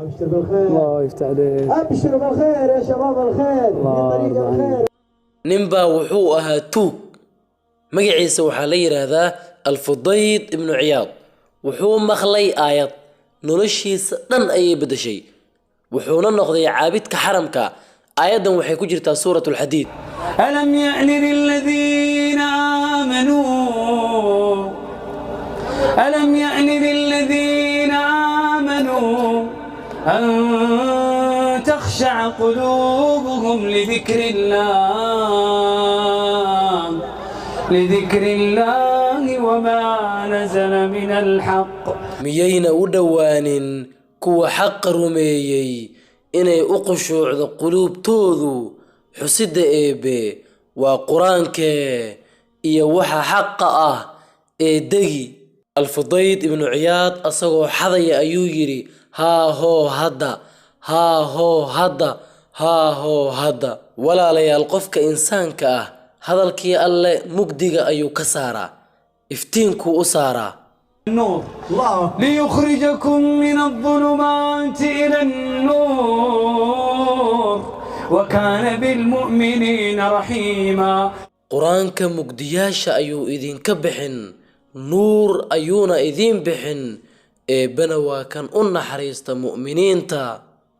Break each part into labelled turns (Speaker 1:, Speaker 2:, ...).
Speaker 1: ابشر بالخير. الله يفتح عليك. ابشر بالخير يا شباب الخير. في طريق الخير.
Speaker 2: ninbaa wuxuu ahaa tuug magaciisa waxaa la yiraahdaa alfudayd ibnu ciyaad wuxuu maqlay aayad noloshiisa dhan ayay bedeshay wuxuuna noqday caabidka xaramka aayadan waxay ku jirtaa suuratul hadiid
Speaker 3: alam ya'ni lilladheena aamanu an takhsha'a qulubuhum لذكر الله وما نزل من الحق
Speaker 2: miyayna u dhowaanin kuwa xaq rumeeyay inay u qushuucdo quluubtoodu xusida eebe waa quraankee iyo waxa xaqa ah ee degi alfudayd ibnu ciyaad asagoo xadaya ayuu yiri haa hoo hadda walaalayaal qofka insaanka ah hadalkii alle mugdiga ayuu ka saaraa iftiinku u saaraa
Speaker 3: النور ليخرجكم من الظلمات إلى النور وكان بالمؤمنين رحيما
Speaker 2: quraanka mugdiyaasha ayuu idinka bixin nuur ayuuna idin bixin eebana waa kan u naxariista mu'miniinta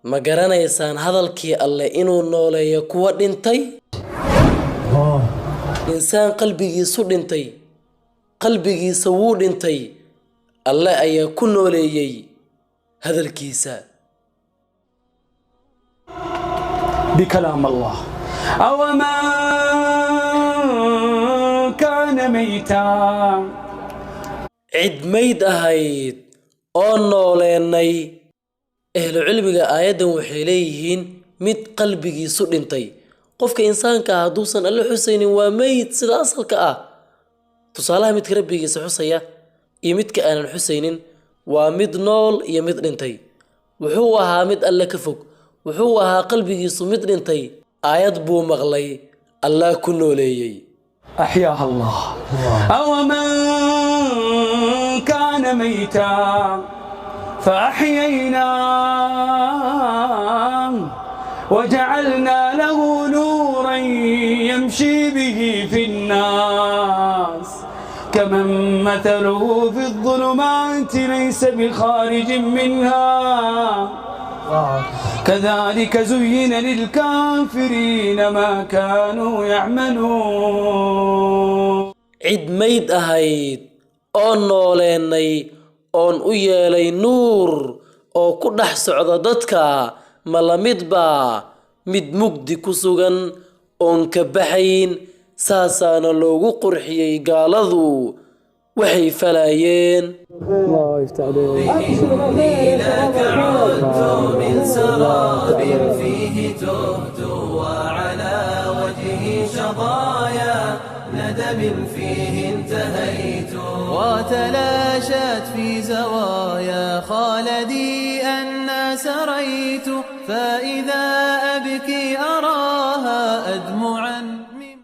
Speaker 2: ma garanaysaan hadalkii alle inuu nooleeyo kuwa dhintay insaan qalbigiisa wuu dhintay alle ayaa ku nooleeyay hadalkiisa
Speaker 3: بكلام الله أو ما كان ميتا
Speaker 2: cid mayd ahayd oo nooleenay ahlu cilmiga aayadan waxay leeyihiin mid qalbigiisu dhintay qofka insaanka hadduusan alle xusaynin waa mayd sida asalka ah tusaalaha midka rabbigiisa xusaya iyo midka aanan xusaynin waa mid nool iyo mid dhintay wuxuu ahaa mid alle ka fog wuxuu ahaa qalbigiisu mid dhintay aayad buu maqlay allah ku nooleeyay
Speaker 3: أحياها الله أو من كان ميتا فأحييناه وجعلنا له نورا يمشي به في الناس كمن مثله في الظلمات ليس بخارج منها كذلك زين للكافرين ما كانوا يعملون
Speaker 2: cid mayd ahayd oo nooleenay oon u yeelay nuur oo ku dhex socda dadka ma la midbaa mid mugdi ku sugan oon ka baxayn saasaana loogu qurxiyey gaaladu waxay falayeen
Speaker 1: الله يفتح عليك.
Speaker 4: إليك عدت من سراب فيه تهت وعلى وجهي شظايا ندم فيه انتهيت وتلاشت في زوايا خالدي أن سريت فإذا أبكي أرى